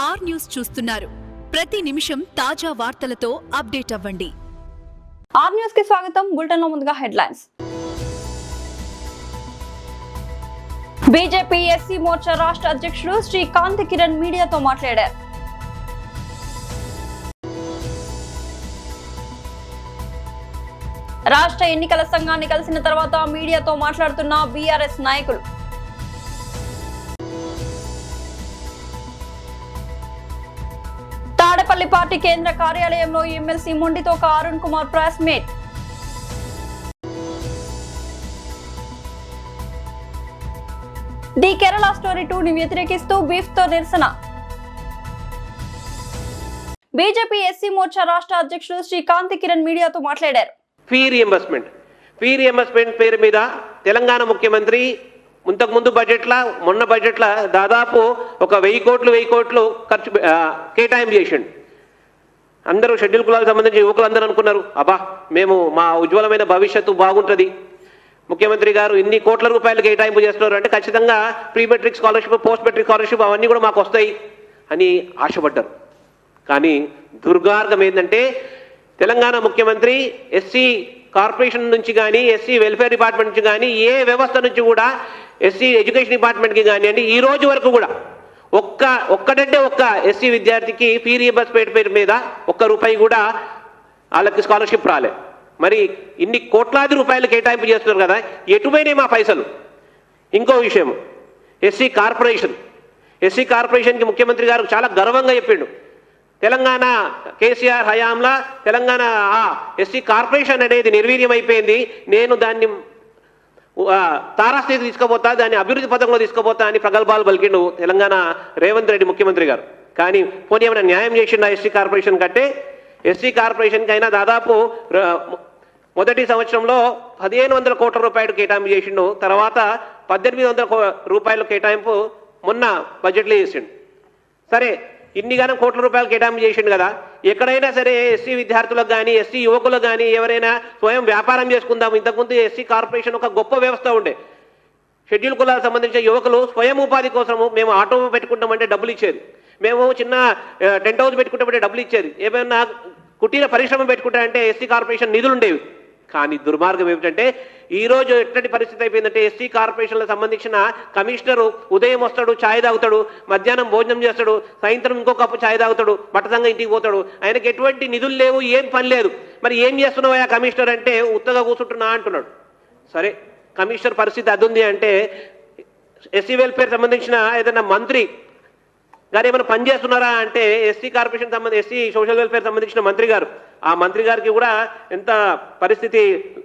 Are news చూస్తున్నారు. ప్రతి నిమిషం తాజా వార్తలతో అప్డేట్ అవ్వండి. ఆర్ న్యూస్ కి స్వాగతం. బులెటిన్ లో ముందుగా హెడ్లైన్స్. బీజేపీ ఎస్సీ మోర్చా రాష్ట్ర అధ్యక్షుడు శ్రీ కాంతి కిరణ్ మీడియాతో మాట్లాడారు. రాష్ట్ర ఎన్నికల సంఘాన్ని కలిసిన తర్వాత మీడియాతో మాట్లాడుతున్న బీఆర్ఎస్ నాయకులు. తాడేపల్లి పార్టీ కేంద్ర కార్యాలయంలో MLC Mondithoka Arun Kumar press meet. The Kerala story 2 ని వ్యతిరేకిస్తూ బీఫ్ తో నిరసన. బీజేపీ ఎస్సీ మోర్చా రాష్ట్ర అధ్యక్షుడు శ్రీ కాంతి కిరణ్ మీడియాతో మాట్లాడారు. ఫీ రియంబర్స్మెంట్ పేరు మీద తెలంగాణ ముఖ్యమంత్రి ముందు బడ్జెట్లో మొన్న బడ్జెట్లో దాదాపు ఒక 1000 కోట్లు ఖర్చు కేటాయింపు చేసిండు. అందరూ షెడ్యూల్ కులాలకు సంబంధించిన యువకులు అందరూ అనుకున్నారు, అబ్బా మేము మా ఉజ్వలమైన భవిష్యత్తు బాగుంటుంది, ముఖ్యమంత్రి గారు ఇన్ని కోట్ల రూపాయలు కేటాయింపు చేస్తున్నారు అంటే ఖచ్చితంగా pre matric scholarship, post matric scholarship అవన్నీ కూడా మాకు వస్తాయి అని ఆశపడ్డారు. కానీ దుర్గార్గం ఏంటంటే తెలంగాణ ముఖ్యమంత్రి ఎస్సీ కార్పొరేషన్ నుంచి కానీ, ఎస్సీ వెల్ఫేర్ డిపార్ట్మెంట్ నుంచి కానీ, ఏ వ్యవస్థ నుంచి కూడా ఎస్సీ ఎడ్యుకేషన్ డిపార్ట్మెంట్కి కానివ్వండి ఈ రోజు వరకు కూడా ఒక్కటంటే ఒక్క ఎస్సీ విద్యార్థికి ఫీ రియంబర్స్మెంట్ పేరు మీద ₹1 కూడా వాళ్ళకి స్కాలర్షిప్ రాలే. మరి ఇన్ని కోట్లాది రూపాయలు కేటాయింపు చేస్తున్నారు కదా, ఎటుపోయినాయి మా పైసలు? ఇంకో విషయం, ఎస్సీ కార్పొరేషన్కి ముఖ్యమంత్రి గారు చాలా గర్వంగా చెప్పిండు, తెలంగాణ కేసీఆర్ హయాంలో తెలంగాణ ఎస్సీ కార్పొరేషన్ అనేది నిర్వీర్యం అయిపోయింది, నేను దాన్ని తారాస్థితి తీసుకుపోతా, దాన్ని అభివృద్ధి పథకంలో తీసుకుపోతా అని ప్రగల్భాలు పలికిండు తెలంగాణ రేవంత్ రెడ్డి ముఖ్యమంత్రి గారు. కానీ పోనీ ఏమైనా న్యాయం చేసిండు ఎస్సీ కార్పొరేషన్ కంటే? ఎస్సీ కార్పొరేషన్కి అయినా దాదాపు మొదటి సంవత్సరంలో 1500 కోట్ల రూపాయలు కేటాయింపు చేసిండు, తర్వాత 1800 రూపాయలు కేటాయింపు మొన్న బడ్జెట్లో చేసిండు. సరే, ఇన్నిగానం కోట్ల రూపాయలు కేటాయింపు చేసిండు కదా, ఎక్కడైనా సరే ఎస్సీ విద్యార్థులకు కానీ, ఎస్సీ యువకులకు కానీ ఎవరైనా స్వయం వ్యాపారం చేసుకుందాం, ఇంతకుముందు ఎస్సీ కార్పొరేషన్ ఒక గొప్ప వ్యవస్థ ఉండే, షెడ్యూల్ కులాలకు సంబంధించిన యువకులు స్వయం ఉపాధి కోసము మేము ఆటో పెట్టుకుంటామంటే డబ్బులు ఇచ్చేది, మేము చిన్న టెంట్ హౌస్ పెట్టుకుంటామంటే డబ్బులు ఇచ్చేది, ఏమైనా కుటీర పరిశ్రమ పెట్టుకుంటారంటే ఎస్సీ కార్పొరేషన్ నిధులు ఉండేవి. కానీ దుర్మార్గం ఏమిటంటే ఈరోజు ఎట్లాంటి పరిస్థితి అయిపోయిందంటే ఎస్సీ కార్పొరేషన్లకు సంబంధించిన కమిషనరు ఉదయం వస్తాడు, ఛాయ్ తాగుతాడు, మధ్యాహ్నం భోజనం చేస్తాడు, సాయంత్రం ఇంకో కప్పు ఛాయ్ తాగుతాడు, బట్టసంగా ఇంటికి పోతాడు, ఆయనకి ఎటువంటి నిధులు లేవు, ఏం పని లేదు. మరి ఏం చేస్తున్నావు ఆ కమిషనర్ అంటే ఉత్తగా కూర్చుంటున్నా అంటున్నాడు. సరే, కమిషనర్ పరిస్థితి అదుంది అంటే ఎస్సీ వెల్ఫేర్ సంబంధించిన ఏదైనా మంత్రి గారు ఏమైనా పని చేస్తున్నారా అంటే SC corporation SC social welfare సంబంధించిన మంత్రి గారు, ఆ మంత్రి గారికి కూడా ఎంత పరిస్థితి,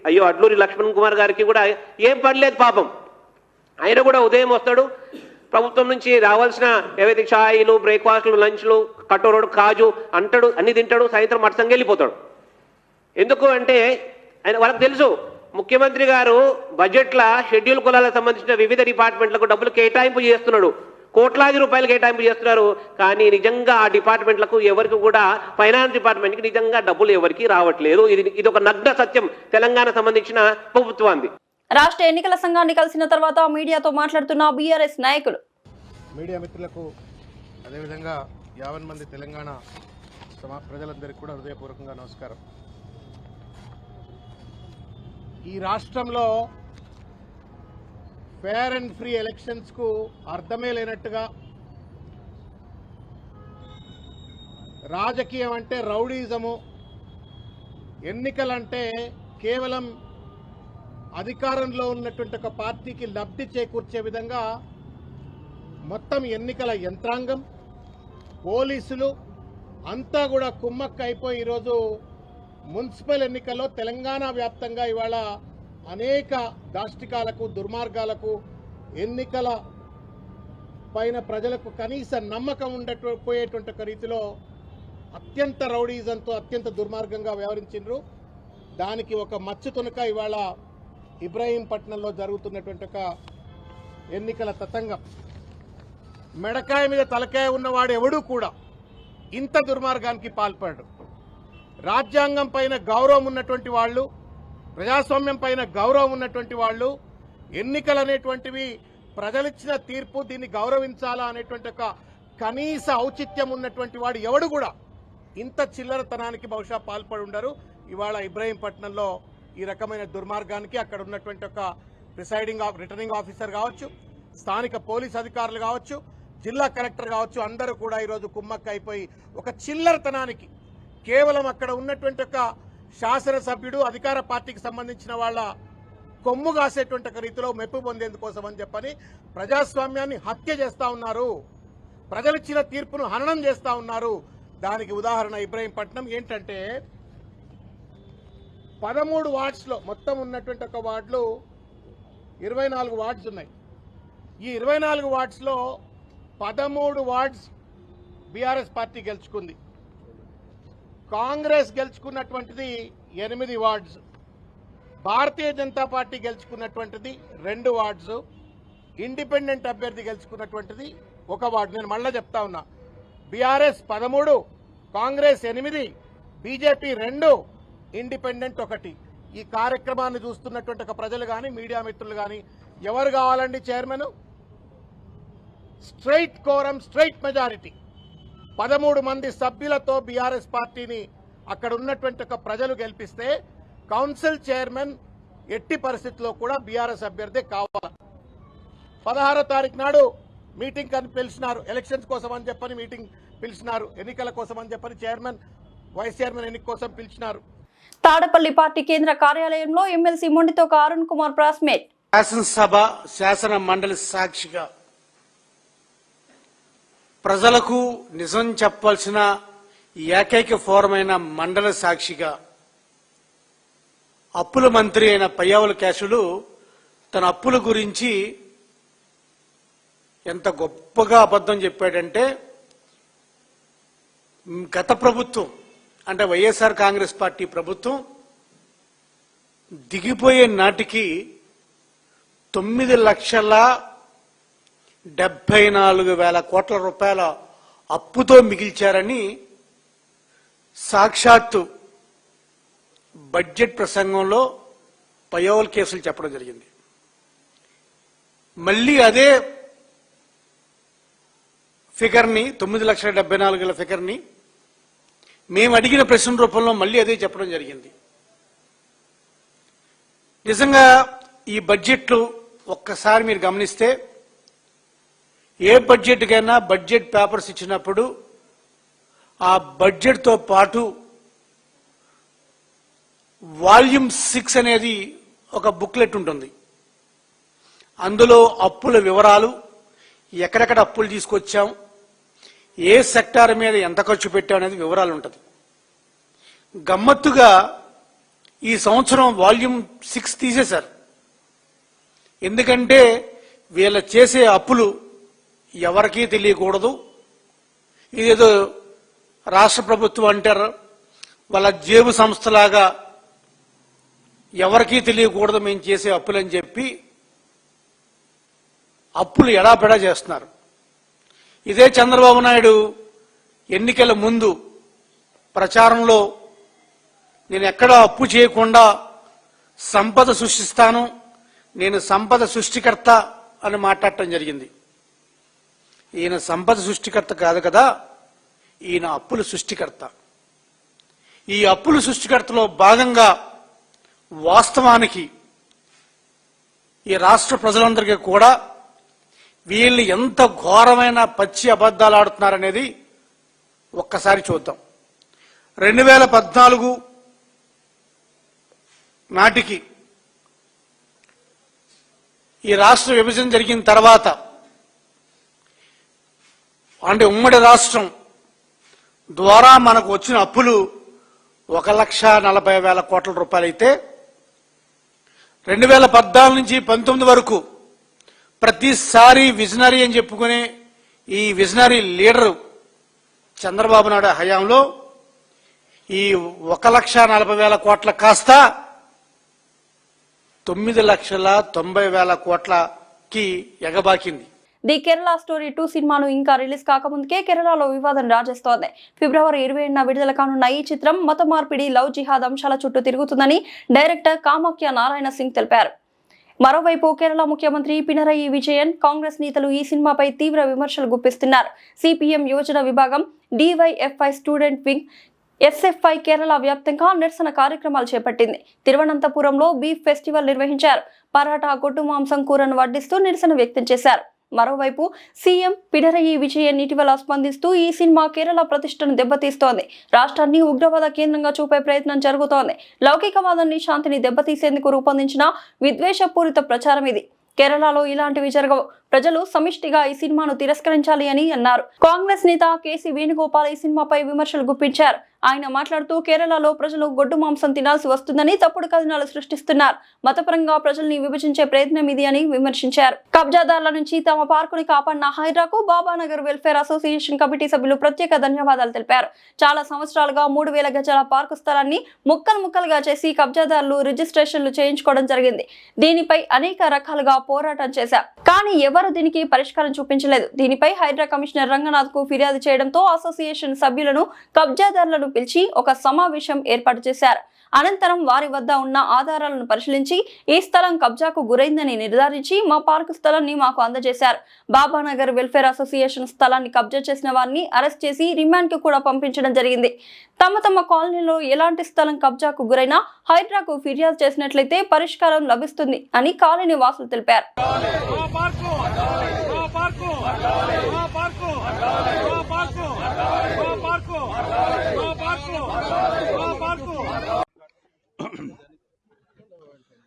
అయ్యో అడ్లూరి లక్ష్మణ్ కుమార్ గారికి కూడా ఏం పని లేదు పాపం. ఆయన కూడా ఉదయం వస్తాడు, ప్రభుత్వం నుంచి రావాల్సిన ఏవైతే ఛాయలు, బ్రేక్ఫాస్ట్లు, లంచ్లు, కట్టోరోడు, కాజు అంటాడు, అన్ని తింటాడు, సాయంత్రం మటసంగా వెళ్ళిపోతాడు. ఎందుకు అంటే వాళ్ళకి తెలుసు ముఖ్యమంత్రి గారు బడ్జెట్లో షెడ్యూల్ కులాలకు సంబంధించిన వివిధ డిపార్ట్మెంట్లకు డబ్బులు కేటాయింపు చేస్తున్నాడు, కోట్లాది రూపాయలు కేటాయింపు చేస్తున్నారు. కానీ నిజంగా ఆ డిపార్ట్మెంట్లకు ఎవరికి కూడా, ఫైనాన్స్ డిపార్ట్మెంట్కి నిజంగా డబ్బులు ఎవరికి రావట్లేదు. ఇది ఒక నగ్న సత్యం తెలంగాణ సంబంధించిన ప్రభుత్వాన్ని. రాష్ట్ర ఎన్నికల సంఘాన్ని కలిసిన తర్వాత మీడియాతో మాట్లాడుతున్న బీఆర్ఎస్ నాయకులు. మీడియా మిత్రులకు అదేవిధంగా 50 మంది తెలంగాణ ప్రజలందరికీ కూడా హృదయపూర్వకంగా నమస్కారం. ఈ రాష్ట్రంలో ఫేర్ అండ్ ఫ్రీ ఎలక్షన్స్కు అర్థమే లేనట్టుగా, రాజకీయం అంటే రౌడీజము, ఎన్నికలంటే కేవలం అధికారంలో ఉన్నటువంటి ఒక పార్టీకి లబ్ధి చేకూర్చే విధంగా మొత్తం ఎన్నికల యంత్రాంగం, పోలీసులు అంతా కూడా కుమ్మక్క అయిపోయి ఈరోజు మున్సిపల్ ఎన్నికల్లో తెలంగాణ వ్యాప్తంగా ఇవాళ అనేక దాష్టికాలకు, దుర్మార్గాలకు, ఎన్నికల పైన ప్రజలకు కనీస నమ్మకం ఉండకపోయేటువంటి ఒక రీతిలో అత్యంత రౌడీజంతో అత్యంత దుర్మార్గంగా వ్యవహరించారు. దానికి ఒక మచ్చు తునక ఇవాళ ఇబ్రహీంపట్నంలో జరుగుతున్నటువంటి ఒక ఎన్నికల తతంగం. మెడకాయ మీద తలకాయ ఉన్నవాడు ఎవడూ కూడా ఇంత దుర్మార్గానికి పాల్పడరు. రాజ్యాంగం పైన గౌరవం ఉన్నటువంటి వాళ్ళు, ప్రజాస్వామ్యం పైన గౌరవం ఉన్నటువంటి వాళ్ళు, ఎన్నికలు అనేటువంటివి ప్రజలిచ్చిన తీర్పు, దీన్ని గౌరవించాలా అనేటువంటి ఒక కనీస ఔచిత్యం ఉన్నటువంటి వాడు ఎవడు కూడా ఇంత చిల్లరతనానికి బహుశా పాల్పడి ఉండరు. ఇవాళ ఇబ్రహీంపట్నంలో ఈ రకమైన దుర్మార్గానికి అక్కడ ఉన్నటువంటి ఒక రిటర్నింగ్ ఆఫీసర్ కావచ్చు, స్థానిక పోలీస్ అధికారులు కావచ్చు, జిల్లా కలెక్టర్ కావచ్చు, అందరూ కూడా ఈరోజు కుమ్మక్క అయిపోయి ఒక చిల్లరతనానికి కేవలం అక్కడ ఉన్నటువంటి ఒక శాసనసభ్యుడు అధికార పార్టీకి సంబంధించిన వాళ్ళ కొమ్ము కాసేటువంటి ఒక రీతిలో మెప్పు పొందేందుకోసం అని చెప్పని ప్రజాస్వామ్యాన్ని హత్య చేస్తా ఉన్నారు. ప్రజలిచ్చిన తీర్పును హననం చేస్తా ఉన్నారు. దానికి ఉదాహరణ ఇబ్రహీంపట్నం. ఏంటంటే 13 వార్డ్స్లో మొత్తం ఉన్నటువంటి ఒక వార్డులు 24 వార్డ్స్ ఉన్నాయి. ఈ 24 వార్డ్స్లో 13 వార్డ్స్ బీఆర్ఎస్ పార్టీ గెలుచుకుంది. Congress గెలుచుకున్నటువంటిది 8 wards, Bharatiya Janata party గెలుచుకున్నటువంటిది 2 wards, independent అభ్యర్థి గెలుచుకున్నటువంటిది 1 వార్డు. నేను మళ్ళా చెప్తా ఉన్నా, బీఆర్ఎస్ 13, కాంగ్రెస్ 8, బీజేపీ 2, ఇండిపెండెంట్ 1. ఈ కార్యక్రమాన్ని చూస్తున్నటువంటి ఒక ప్రజలు కానీ మీడియా మిత్రులు కానీ ఎవరు కావాలండి chairman? Straight quorum, straight majority 13 మంది సభ్యులతో బీఆర్ఎస్ పార్టీని అక్కడ ఉన్నటువంటి ఒక ప్రజలు గెలిపిస్తే కౌన్సిల్ చైర్మన్ ఎట్టి పరిస్థితుల్లో కూడా బీఆర్ఎస్ అభ్యర్థి కావాలి. 16వ తారీఖు నాడు మీటింగ్ అని పిలిచినారు, ఎలక్షన్స్ కోసం అని చెప్పని మీటింగ్ పిలిచినారు, ఎన్నికల కోసం అని చెప్పని చైర్మన్ వైస్ చైర్మన్ ఎన్నిక కోసం పిలిచినారు. తాడపల్లి పార్టీ కేంద్ర కార్యాలయంలో MLC Mondithoka Arun Kumar press meet. శాసనసభ శాసన మండలి సాక్షిగా ప్రజలకు నిజం చెప్పాల్సిన ఏకైక ఫోరం అయిన మండలి సాక్షిగా అప్పుల మంత్రి అయిన పయ్యావుల కేశవులు తన అప్పుల గురించి ఎంత గొప్పగా అబద్ధం చెప్పాడంటే, గత ప్రభుత్వం అంటే వైఎస్ఆర్ కాంగ్రెస్ పార్టీ ప్రభుత్వం దిగిపోయే నాటికి 9,74,000 కోట్ల రూపాయల అప్పుతో మిగిల్చారని సాక్షాత్తు బడ్జెట్ ప్రసంగంలో పయ్యావుల కేసులు చెప్పడం జరిగింది. మళ్ళీ అదే ఫిగర్ని 9,74,000 ఫిగర్ని మేము అడిగిన ప్రశ్న రూపంలో మళ్ళీ అదే చెప్పడం జరిగింది. నిజంగా ఈ బడ్జెట్లు ఒక్కసారి మీరు గమనిస్తే, ఏ బడ్జెట్కైనా బడ్జెట్ పేపర్స్ ఇచ్చినప్పుడు ఆ బడ్జెట్తో పాటు వాల్యూమ్ 6 అనేది ఒక బుక్లెట్ ఉంటుంది. అందులో అప్పుల వివరాలు, ఎక్కడెక్కడ అప్పులు తీసుకొచ్చాం, ఏ సెక్టార్ మీద ఎంత ఖర్చు పెట్టాం అనేది వివరాలు ఉంటుంది. గమ్మత్తుగా ఈ సంవత్సరం వాల్యూమ్ 6 తీసేశారు. ఎందుకంటే వీళ్ళ చేసే అప్పులు ఎవరికీ తెలియకూడదు, ఇదేదో రాష్ట్ర ప్రభుత్వం అంటారు వాళ్ళ జేబు సంస్థలాగా ఎవరికీ తెలియకూడదు మేము చేసే అప్పులని చెప్పి అప్పులు ఎడాపెడా చేస్తున్నారు. ఇదే చంద్రబాబు నాయుడు ఎన్నికల ముందు ప్రచారంలో నేను ఎక్కడా అప్పు చేయకుండా సంపద సృష్టిస్తాను, నేను సంపద సృష్టికర్త అని మాట్లాడటం జరిగింది. ఈయన సంపద సృష్టికర్త కాదు కదా, ఈయన అప్పుల సృష్టికర్త. ఈ అప్పుల సృష్టికర్తలో భాగంగా వాస్తవానికి ఈ రాష్ట్ర ప్రజలందరికీ కూడా వీళ్ళు ఎంత ఘోరమైన పచ్చి అబద్ధాలు ఆడుతున్నారనేది ఒక్కసారి చూద్దాం. 2014 నాటికి ఈ రాష్ట్ర విభజన జరిగిన తర్వాత అంటే ఉమ్మడి రాష్ట్రం ద్వారా మనకు వచ్చిన అప్పులు 1,40,000 కోట్ల రూపాయలు అయితే 2014 నుంచి 19 వరకు ప్రతిసారి విజనరీ అని చెప్పుకునే ఈ విజనరీ లీడర్ చంద్రబాబు నాయుడు హయాంలో ఈ 1,40,000 కోట్ల కాస్త 9,90,000 కోట్లకి ఎగబాకింది. ది కేరళ స్టోరీ 2 సినిమాను ఇంకా రిలీజ్ కాకముందుకే కేరళలో వివాదం రాజేస్తోంది. ఫిబ్రవరి 27న విడుదల కానున్న ఈ చిత్రం మత మార్పిడి, లవ్ జిహాద్ అంశాల చుట్టూ తిరుగుతుందని డైరెక్టర్ కామాఖ్య నారాయణ సింగ్ తెలిపారు. మరోవైపు కేరళ ముఖ్యమంత్రి పినరయి విజయన్, కాంగ్రెస్ నేతలు ఈ సినిమాపై తీవ్ర విమర్శలు గుప్పిస్తున్నారు. సిపిఎం యువజన విభాగం, DYFI student wing, SFI Kerala వ్యాప్తంగా నిరసన కార్యక్రమాలు చేపట్టింది. తిరువనంతపురంలో బీఫ్ ఫెస్టివల్ నిర్వహించారు. పరాటా, గొడ్డు మాంసం కూరను వడ్డిస్తూ నిరసన వ్యక్తం చేశారు. మరోవైపు సీఎం పినరయి విజయన్ ఇటీవల స్పందిస్తూ ఈ సినిమా కేరళ ప్రతిష్టను దెబ్బతీస్తోంది, రాష్ట్రాన్ని ఉగ్రవాద కేంద్రంగా చూపే ప్రయత్నం జరుగుతోంది, లౌకికవాదాన్ని, శాంతిని దెబ్బతీసేందుకు రూపొందించిన విద్వేషపూరిత ప్రచారం ఇది. కేరళలో ఇలాంటివి జరగవు. ప్రజలు సమిష్టిగా ఈ సినిమాను తిరస్కరించాలి అని అన్నారు. కాంగ్రెస్ నేత కేసీ వేణుగోపాల్ ఈ సినిమాపై విమర్శలు గుప్పించారు. ఆయన మాట్లాడుతూ కేరళలో ప్రజలు గొడ్డు మాంసం తినాల్సి వస్తుందని తప్పుడు కథనాలు సృష్టిస్తున్నారు. మతపరంగా ప్రజల్ని విభజించే ప్రయత్నం ఇది అని విమర్శించారు. కబ్జాదారుల నుంచి తమ పార్కుని కాపాడిన హైడ్రాకు బాబానగర్ వెల్ఫేర్ అసోసియేషన్ కమిటీ సభ్యులు ప్రత్యేక ధన్యవాదాలు తెలిపారు. చాలా సంవత్సరాలుగా 3000 గజాల పార్కు స్థలాన్ని ముక్కలుగా చేసి కబ్జాదారులు రిజిస్ట్రేషన్లు చేయించుకోవడం జరిగింది. దీనిపై అనేక రకాలుగా పోరాటం చేశారు, కానీ ఎవరు దీనికి పరిష్కారం చూపించలేదు. దీనిపై హైడ్రా కమిషనర్ రంగనాథ్ కు ఫిర్యాదు చేయడంతో అసోసియేషన్ సభ్యులను, కబ్జాదారులను పిలిచి ఒక సమావేశం ఏర్పాటు చేశారు. అనంతరం వారి వద్ద ఉన్న ఆధారాలను పరిశీలించి ఈ స్థలం కబ్జాకు గురైందని నిర్ధారించి మా పార్కు స్థలాన్ని మాకు అందజేశారు. బాబానగర్ వెల్ఫేర్ అసోసియేషన్ స్థలాన్ని కబ్జా చేసిన వారిని అరెస్ట్ చేసి రిమాండ్ కు కూడా పంపించడం జరిగింది. తమ కాలనీలో ఎలాంటి స్థలం కబ్జాకు గురైనా హైడ్రాకు ఫిర్యాదు చేసినట్లయితే పరిష్కారం లభిస్తుంది అని కాలనీ వాసులు తెలిపారు.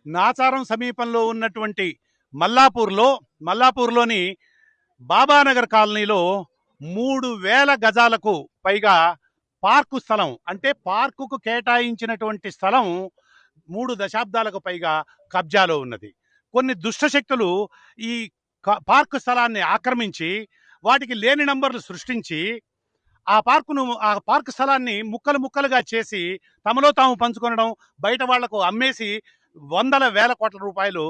నాచారం సమీపంలో ఉన్నటువంటి మల్లాపూర్లోని బాబానగర్ కాలనీలో 3000 గజాలకు పైగా పార్కు స్థలం, అంటే పార్కుకు కేటాయించినటువంటి స్థలం 3 దశాబ్దాలకు పైగా కబ్జాలో ఉన్నది. కొన్ని దుష్టశక్తులు ఈ పార్కు స్థలాన్ని ఆక్రమించి వాటికి లేని నంబర్లు సృష్టించి ఆ పార్కు స్థలాన్ని ముక్కలుగా చేసి తమలో తాము పంచుకొనడం, బయట వాళ్లకు అమ్మేసి వందల వేల కోట్ల రూపాయలు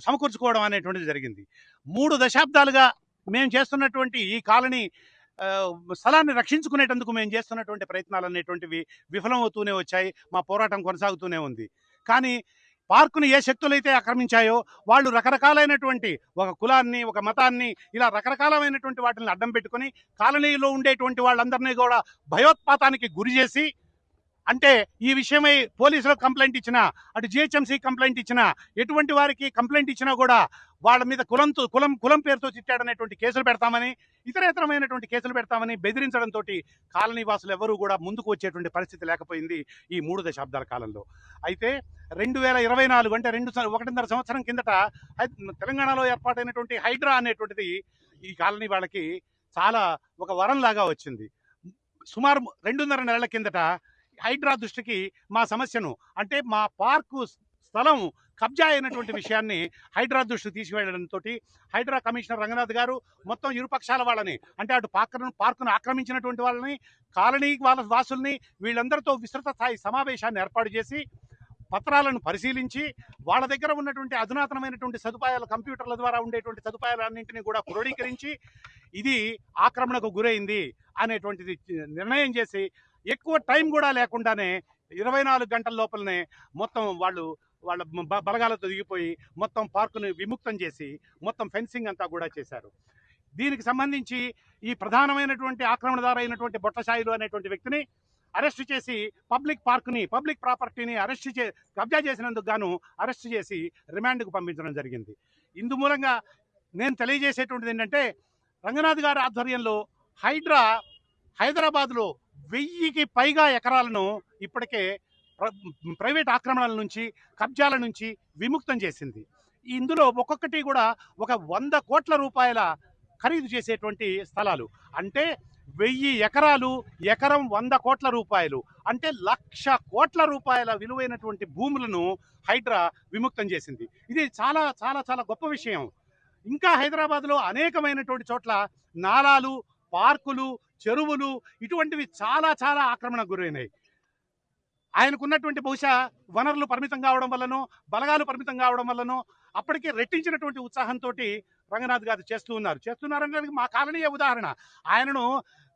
సమకూర్చుకోవడం అనేటువంటిది జరిగింది. 3 దశాబ్దాలుగా మేము చేస్తున్నటువంటి ఈ కాలనీ స్థలాన్ని రక్షించుకునేటందుకు మేము చేస్తున్నటువంటి ప్రయత్నాలు అనేటువంటివి విఫలమవుతూనే వచ్చాయి. మా పోరాటం కొనసాగుతూనే ఉంది. కానీ పార్కుని ఏ శక్తులైతే ఆక్రమించాయో వాళ్ళు రకరకాలైనటువంటి ఒక కులాన్ని, ఒక మతాన్ని, ఇలా రకరకాలైనటువంటి వాటిని అడ్డం పెట్టుకొని కాలనీలో ఉండేటువంటి వాళ్ళందరినీ కూడా భయోత్పాతానికి గురి చేసి, అంటే ఈ విషయమై పోలీసులకు కంప్లైంట్ ఇచ్చినా, అటు జిహెచ్ఎంసీ కంప్లైంట్ ఇచ్చినా, ఎటువంటి వారికి కంప్లైంట్ ఇచ్చినా కూడా వాళ్ళ మీద కులం పేరుతో చిట్టాడనేటువంటి కేసులు పెడతామని, ఇతరేతరమైనటువంటి కేసులు పెడతామని బెదిరించడంతో కాలనీ వాసులు ఎవరూ కూడా ముందుకు వచ్చేటువంటి పరిస్థితి లేకపోయింది ఈ 3 దశాబ్దాల కాలంలో. అయితే 2024 అంటే 1.5 సంవత్సరం కిందట తెలంగాణలో ఏర్పాటైనటువంటి హైడ్రా అనేటువంటిది ఈ కాలనీ వాళ్ళకి చాలా ఒక వరంలాగా వచ్చింది. సుమారు 2.5 నెలల కిందట హైడ్రా దృష్టికి మా సమస్యను, అంటే మా పార్కు స్థలం కబ్జా అయినటువంటి విషయాన్ని హైడ్రా దృష్టికి తీసుకువెళ్లడంతో హైడ్రా కమిషనర్ రంగనాథ్ గారు మొత్తం ఇరుపక్షాల వాళ్ళని, అంటే అటు పార్కును ఆక్రమించినటువంటి వాళ్ళని, కాలనీ వాళ్ళ వాసుల్ని, వీళ్ళందరితో విస్తృత స్థాయి సమావేశాన్ని ఏర్పాటు చేసి పత్రాలను పరిశీలించి వాళ్ళ దగ్గర ఉన్నటువంటి అధునాతనమైనటువంటి సదుపాయాలు, కంప్యూటర్ల ద్వారా ఉండేటువంటి సదుపాయాలన్నింటినీ కూడా క్రోడీకరించి ఇది ఆక్రమణకు గురైంది అనేటువంటిది నిర్ణయం చేసి, ఎక్కువ టైం కూడా లేకుండానే 24 గంటల లోపలనే మొత్తం వాళ్ళ బలగాలతో దిగిపోయి మొత్తం పార్కును విముక్తం చేసి మొత్తం ఫెన్సింగ్ అంతా కూడా చేశారు. దీనికి సంబంధించి ఈ ప్రధానమైనటువంటి ఆక్రమణదారు అయినటువంటి బొట్టసాయిలు అనేటువంటి వ్యక్తిని అరెస్ట్ చేసి పబ్లిక్ ప్రాపర్టీని కబ్జా చేసినందుకు గాను అరెస్ట్ చేసి రిమాండ్కు పంపించడం జరిగింది. ఇందు మూలంగా నేను తెలియజేసేటువంటిది ఏంటంటే, రంగనాథ్ గారి ఆధ్వర్యంలో హైడ్రా హైదరాబాద్లో 1000కి పైగా ఎకరాలను ఇప్పటికే ప్రైవేట్ ఆక్రమణల నుంచి, కబ్జాల నుంచి విముక్తం చేసింది. ఇందులో ఒక్కొక్కటి కూడా ఒక 100 కోట్ల రూపాయల ఖరీదు చేసేటువంటి స్థలాలు, అంటే 1000 ఎకరాలు, ఎకరం 100 కోట్ల రూపాయలు, అంటే 1,00,000 కోట్ల రూపాయల విలువైనటువంటి భూములను హైడ్రా విముక్తం చేసింది. ఇది చాలా చాలా చాలా గొప్ప విషయం. ఇంకా హైదరాబాద్లో అనేకమైనటువంటి చోట్ల నాలాలు, పార్కులు, చెరువులు ఇటువంటివి చాలా చాలా ఆక్రమణకు గురైనాయి. ఆయనకున్నటువంటి బహుశా వనరులు పరిమితం కావడం వల్లనో, బలగాలు పరిమితం కావడం వల్లనో అప్పటికే రెట్టించినటువంటి ఉత్సాహంతో రంగనాథ్ గారు చేస్తున్నారంటే మా కాలనీయ ఉదాహరణ. ఆయనను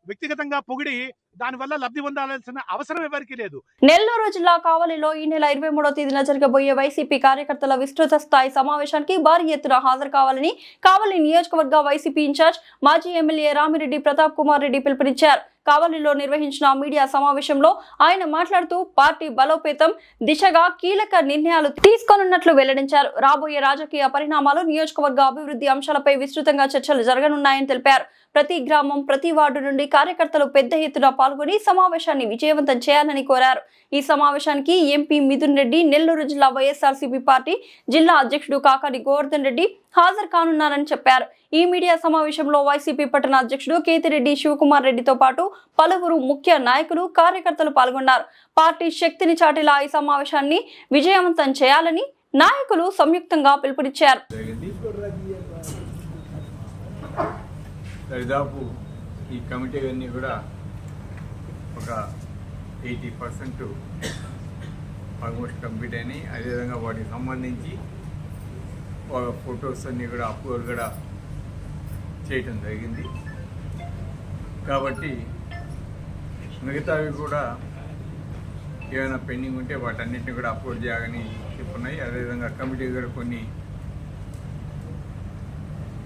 వ్యక్తిగతంగా పొగిడి దానివల్ల లబ్ధి పొందాల్సిన అవసరం ఎవరికీ లేదు. నెల్లూరు జిల్లా కావలిలో ఈ నెల 23వ తేదీన జరగబోయే వైసీపీ కార్యకర్తల విస్తృత స్థాయి సమావేశానికి భారీ ఎత్తున హాజరు కావాలని కావలి నియోజకవర్గ వైసీపీ ఇన్ఛార్జ్ మాజీ ఎమ్మెల్యే రామిరెడ్డి ప్రతాప్ కుమార్ రెడ్డి పిలుపునిచ్చారు. కావలిలో నిర్వహించిన మీడియా సమావేశంలో ఆయన మాట్లాడుతూ పార్టీ బలోపేతం దిశగా కీలక నిర్ణయాలు తీసుకోనున్నట్లు వెల్లడించారు. రాబోయే రాజకీయ పరిణామాలు, నియోజకవర్గ అభివృద్ధి అంశాలపై విస్తృతంగా చర్చలు జరగనున్నాయని తెలిపారు. ప్రతి గ్రామం, ప్రతి వార్డు నుండి కార్యకర్తలు పెద్ద ఎత్తున పాల్గొని సమావేశాన్ని విజయవంతం చేయాలని కోరారు. ఈ సమావేశానికి ఎంపీ మిథున్ రెడ్డి, నెల్లూరు జిల్లా వైఎస్ఆర్సీపీ పార్టీ జిల్లా అధ్యక్షుడు కాకాని గోవర్ధన్ రెడ్డి హాజరు కానున్నారని చెప్పారు. ఈ మీడియా సమావేశంలో వైసీపీ పట్టణ అధ్యక్షుడు కేతిరెడ్డి శివకుమార్ రెడ్డితో పాటు పలువురు ముఖ్య నాయకులు, కార్యకర్తలు పాల్గొన్నారు. పార్టీ శక్తిని చాటేలా ఈ సమావేశాన్ని విజయవంతం చేయాలని నాయకులు సంయుక్తంగా పిలుపునిచ్చారు. దాదాపు ఈ కమిటీ అన్నీ కూడా ఒక 80% ఆల్మోస్ట్ కంప్లీట్ అయినాయి. అదేవిధంగా వాటికి సంబంధించి ఫొటోస్ అన్నీ కూడా అప్లోడ్ కూడా చేయటం జరిగింది. కాబట్టి మిగతావి కూడా ఏమైనా పెండింగ్ ఉంటే వాటన్నిటిని కూడా అప్లోడ్ చేయాలని చెప్పున్నాయి. అదేవిధంగా కమిటీ కూడా కొన్ని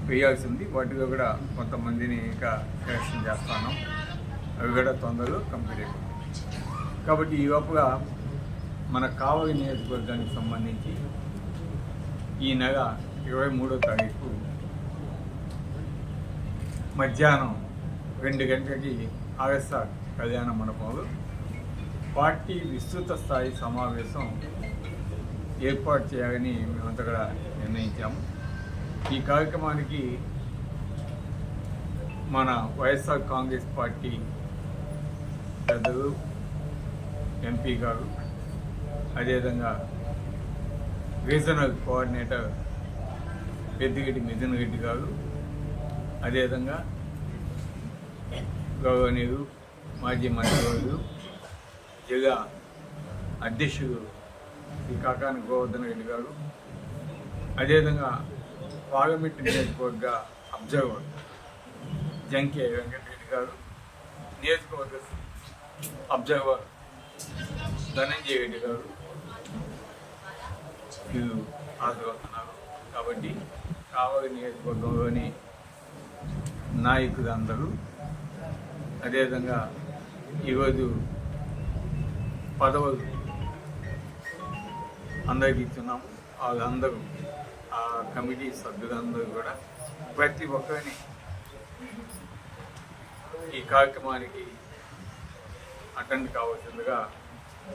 వేయాల్సి ఉంది. వాటిలో కూడా కొంతమందిని ఇంకా సెలక్షన్ చేస్తాను. అవి కూడా తొందరలో కంప్లీట్ అయిపోతుంది. కాబట్టి ఈ లోపుగా మన కావలి నియోజకవర్గానికి సంబంధించి ఈ నెల 23వ తారీఖు మధ్యాహ్నం 2 గంటలకి ఆర్ఎస్ఆర్ కళ్యాణ మండపంలో పార్టీ విస్తృత స్థాయి సమావేశం ఏర్పాటు చేయాలని మేమంతా కూడా నిర్ణయించాము. ఈ కార్యక్రమానికి మన వైఎస్ఆర్ కాంగ్రెస్ పార్టీ పెద్దలు, ఎంపీ గారు, అదేవిధంగా రీజనల్ కోఆర్డినేటర్ పెద్దిరెడ్డి మిథున్ రెడ్డి గారు, అదేవిధంగా గౌరవనీయులు మాజీ మంత్రివర్యులు జిల్లా అధ్యక్షుడు శ్రీ కాకాని గోవర్ధన్ రెడ్డి గారు, అదేవిధంగా పార్లమెంట్ నియోజకవర్గ అబ్జర్వర్ జంకే వెంకటరెడ్డి గారు, నియోజకవర్గ అబ్జర్వర్ ధనంజయ రెడ్డి గారు వీరు హాజరవుతున్నారు. కాబట్టి కావలి నియోజకవర్గంలోని నాయకులందరూ, అదేవిధంగా ఈరోజు పదవులు అందరికీ ఇస్తున్నాము. వాళ్ళందరూ ఆ కమిటీ సభ్యులందరూ కూడా ప్రతి ఒక్కరిని ఈ కార్యక్రమానికి అటెండ్ కావాల్సిందిగా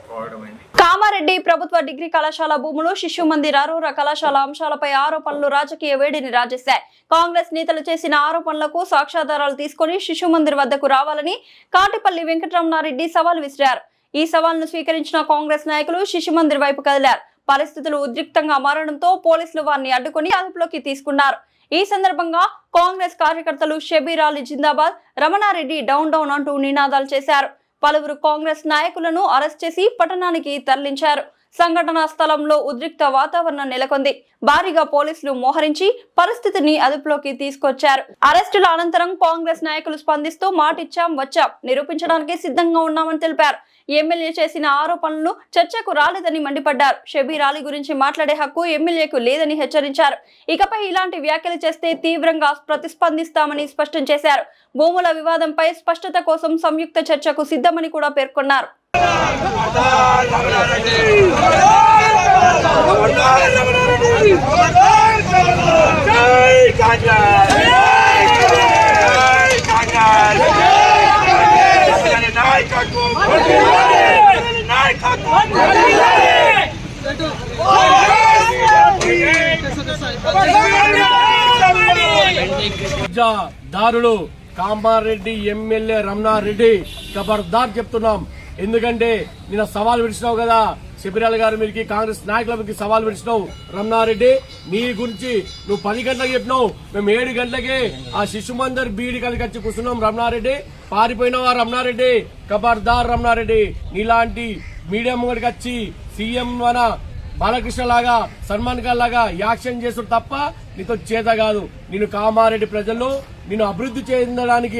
కోరడమైంది. కామారెడ్డి ప్రభుత్వ డిగ్రీ కళాశాల భూములు, శిశు మందిర్, అరోరా కళాశాల అంశాలపై ఆరోపణలు రాజకీయ వేడిని రాజేశాయి. కాంగ్రెస్ నేతలు చేసిన ఆరోపణలకు సాక్ష్యాధారాలు తీసుకుని శిశు మందిర్ వద్దకు రావాలని కాటిపల్లి వెంకటరమణారెడ్డి సవాల్ విసిరారు. ఈ సవాల్ను స్వీకరించిన కాంగ్రెస్ నాయకులు శిశు మందిర్ వైపు కదిలారు. పరిస్థితులు ఉద్రిక్తంగా మారడంతో పోలీసులు వారిని అడ్డుకుని అదుపులోకి తీసుకున్నారు. ఈ సందర్భంగా కాంగ్రెస్ కార్యకర్తలు షబీర్ అలీ జిందాబాద్, రమణారెడ్డి డౌన్ డౌన్ అంటూ నినాదాలు చేశారు. పలువురు కాంగ్రెస్ నాయకులను అరెస్ట్ చేసి పట్టణానికి తరలించారు. సంఘటనా స్థలంలో ఉద్రిక్త వాతావరణం నెలకొంది. భారీగా పోలీసులు మోహరించి పరిస్థితిని అదుపులోకి తీసుకొచ్చారు. అరెస్టుల అనంతరం కాంగ్రెస్ నాయకులు స్పందిస్తూ మాటిచ్చాం, వచ్చాం, నిరూపించడానికి సిద్ధంగా ఉన్నామని తెలిపారు. ఎమ్మెల్యే చేసిన ఆరోపణలు చర్చకు రాలేదని మండిపడ్డారు. షబీర్ అలీ గురించి మాట్లాడే హక్కు ఎమ్మెల్యేకు లేదని హెచ్చరించారు. ఇకపై ఇలాంటి వ్యాఖ్యలు చేస్తే తీవ్రంగా ప్రతిస్పందిస్తామని స్పష్టం చేశారు. భూముల వివాదంపై స్పష్టత కోసం సంయుక్త చర్చకు సిద్ధమని కూడా పేర్కొన్నారు. దారులు కామారెడ్డి ఎమ్మెల్యే రమణారెడ్డి ఖబర్దార్ చెప్తున్నాం. ఎందుకంటే నిన్న సవాల్ విడిచినావు కదా శబిరాల్ గారు, మీరు కాంగ్రెస్ నాయకుల మీద సవాల్ విడిచినావు. రమణారెడ్డి నీ గురించి నువ్వు 10 గంటలకు చెప్పినావు, మేము 7 గంటలకే ఆ శిశు మందిర్ బీడి కలిగి వచ్చి కూర్చున్నాం. రమణారెడ్డి పారిపోయినావా? రమణారెడ్డి ఖబర్దార్ రమణారెడ్డి, నీలాంటి మీడియా ముంగడికి వచ్చి సీఎం మన బాలకృష్ణ లాగా సల్మాన్ ఖాన్ లాగా యాక్షన్ చేస్తుడు తప్ప నీతో చేత కాదు. నేను కామారెడ్డి ప్రజలు నేను అభివృద్ధి చేయడానికి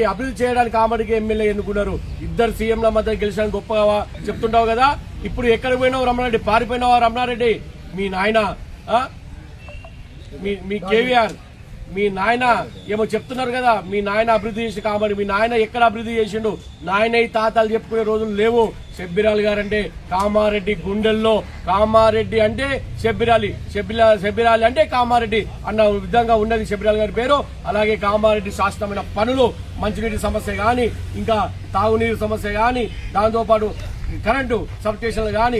కామారెడ్డికి ఎమ్మెల్యే ఎన్నుకున్నారు. ఇద్దరు సీఎంల మధ్య గెలిచిన గొప్పగా చెప్తుంటావు కదా. ఇప్పుడు ఎక్కడికి పోయినావు రమణారెడ్డి? పారిపోయినావా రమణారెడ్డి? మీ నాయన మీ కేవీఆర్ మీ నాయన ఏమో చెప్తున్నారు కదా, మీ నాయన అభివృద్ధి చేసి కామారెడ్డి. మీ నాయన ఎక్కడ అభివృద్ధి చేసిండు? నాయన తాతలు చెప్పుకునే రోజులు లేవు. షబ్బీరాల్ గారు అంటే కామారెడ్డి గుండెల్లో, కామారెడ్డి అంటే షబ్బీరాలి అంటే కామారెడ్డి అన్న విధంగా ఉన్నది షబ్బీరాల్ గారి పేరు. అలాగే కామారెడ్డి శాశ్వతమైన పనులు, మంచినీటి సమస్య కానీ, ఇంకా తాగునీరు సమస్య కానీ, దాంతోపాటు కరెంటు సబ్ స్టేషన్లు కానీ,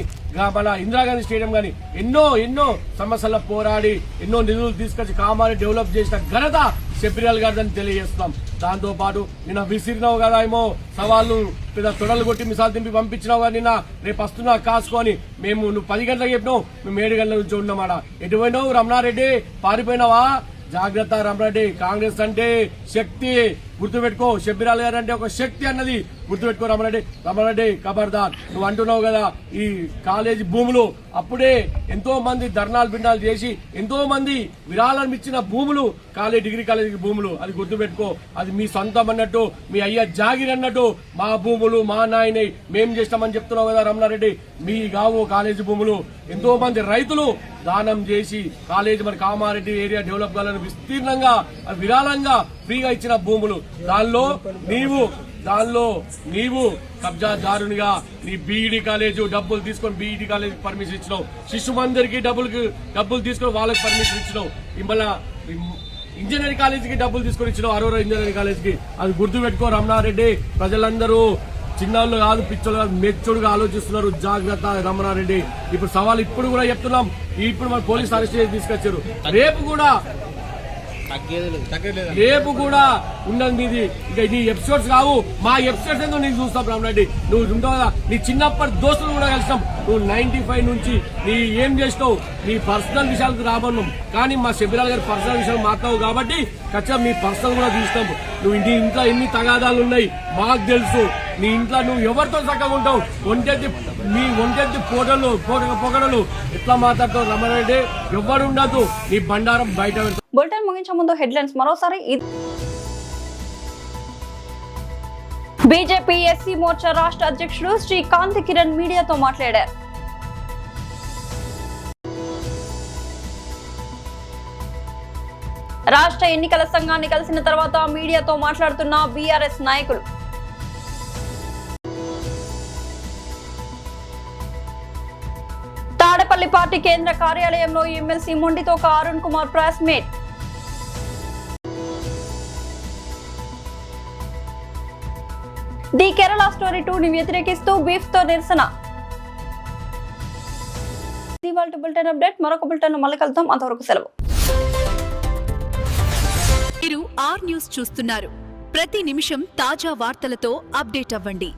మన ఇందిరాగాంధీ స్టేడియం కానీ ఎన్నో సమస్యల పోరాడి ఎన్నో నిధులు తీసుకొచ్చి కామారెడ్డి డెవలప్ చేసిన ఘనత షబ్బీరాల్ గారిని తెలియజేస్తున్నాం. దాంతో పాటు నిన్న విసిరినావు కదా ఏమో సవాళ్ళు, పెద్ద తొడలు కొట్టి మిసాలు తింపి పంపించినావు కదా నిన్న. రేపు వస్తున్నా కాసుకొని నువ్వు 10 గంటలకు చెప్పినావు, మేము 7 గంటల నుంచి ఉన్నామాట. ఎటు పోయినావు రమణారెడ్డి? పారిపోయినావా? జాగ్రత్త రమణారెడ్డి. కాంగ్రెస్ అంటే శక్తి గుర్తుపెట్టుకో. షబ్బీరాల్ గారు అంటే ఒక శక్తి అన్నది గుర్తుపెట్టుకో రమణారెడ్డి ఖబర్దార్. నువ్వు అంటున్నావు కదా ఈ కాలేజీ భూములు, అప్పుడే ఎంతో మంది ధర్నాలు భిన్నాలు చేసి ఎంతో మంది విరాళం ఇచ్చిన భూములు డిగ్రీ కాలేజీ భూములు. అది గుర్తుపెట్టుకో. అది మీ సొంతం అన్నట్టు, మీ అయ్య జాగిర్ అన్నట్టు. మా భూములు మా నాయనే మేం చేస్తామని చెప్తున్నావు కదా రమణారెడ్డి. మీ కావు కాలేజీ భూములు. ఎంతో మంది రైతులు దానం చేసి కాలేజీ మన కామారెడ్డి ఏరియా డెవలప్ కావాలని విస్తీర్ణంగా విరాళంగా ఫ్రీగా ఇచ్చిన భూములు. దానిలో నీవు కబ్జాదారునిగా నీ బీఈడీ కాలేజ్ డబ్బులు తీసుకొని బీఈడీ కాలేజ్ పర్మిషన్ ఇచ్చినావు. శిశు మందిర్కి డబ్బులు తీసుకొని వాళ్ళకి పర్మిషన్ ఇచ్చినావు. మళ్ళా ఇంజనీరింగ్ కాలేజీకి డబ్బులు తీసుకొని ఇచ్చినావు, అరోరా ఇంజనీరింగ్ కాలేజీకి. అది గుర్తుపెట్టుకో రమణారెడ్డి. ప్రజలందరూ చిన్నోళ్ళు కాదు, పిచ్చోళ్ళు కాదు, మెచ్చుడుగా ఆలోచిస్తున్నారు. జాగ్రత్త రమణారెడ్డి. ఇప్పుడు సవాల్ ఇప్పుడు కూడా చెప్తున్నాం. ఇప్పుడు మన పోలీసు అరెస్ట్ చేసి తీసుకొచ్చారు. రేపు కూడా ఉన్నది మీది. ఇక నీ ఎపిసోడ్స్ కావు, మా ఎపిసోడ్స్ ఏందో నీకు చూస్తాం రామరెడ్డి. నువ్వు ఉంటావు కదా, నీ చిన్నప్పటి దోస్తులు కూడా కలిసాం. నువ్వు 95 నుంచి నీ ఏం చేస్తావు, నీ పర్సనల్ విషయాలకు రాబన్నాం. కానీ మా షబ్బీరాల్ గారి పర్సనల్ విషయాలు మాట్లావు కాబట్టి ఖచ్చితంగా మీ పర్సనల్ కూడా చూస్తాం. నువ్వు నీ ఇంట్లో ఎన్ని తగాదాలు ఉన్నాయి మాకు తెలుసు. నీ ఇంట్లో నువ్వు ఎవరితో చక్కగా ఉంటావు. మీ ఒంటెత్తి పొగడలు ఎట్లా మాట్లాడతావు రమణారెడ్డి? ఎవరు ఉండదు, నీ బండారం బయట. బులెటిన్ ముగించే ముందు హెడ్లైన్స్ మరోసారి. బీజేపీ ఎస్సీ మోర్చా రాష్ట్ర అధ్యక్షుడు శ్రీ కాంతి కిరణ్ మీడియాతో మాట్లాడారు. రాష్ట్ర ఎన్నికల సంఘాన్ని కలిసిన తర్వాత మీడియాతో మాట్లాడుతున్న బీఆర్ఎస్ నాయకులు. తాడేపల్లి పార్టీ కేంద్ర కార్యాలయంలో MLC Mondithoka Arun Kumar press meet. The Kerala story 2ని వ్యతిరేకిస్తూ బీఫ్ తో నిరసన. ఇవాల్టి బులెటిన్ అప్డేట్. మరొక బులెటిన్ మళ్ళీ కలుద్దాం. అంతవరకు సెలవు. మీరు ఆర్ న్యూస్ చూస్తున్నారు. ప్రతి నిమిషం తాజా వార్తలతో అప్డేట్ అవ్వండి.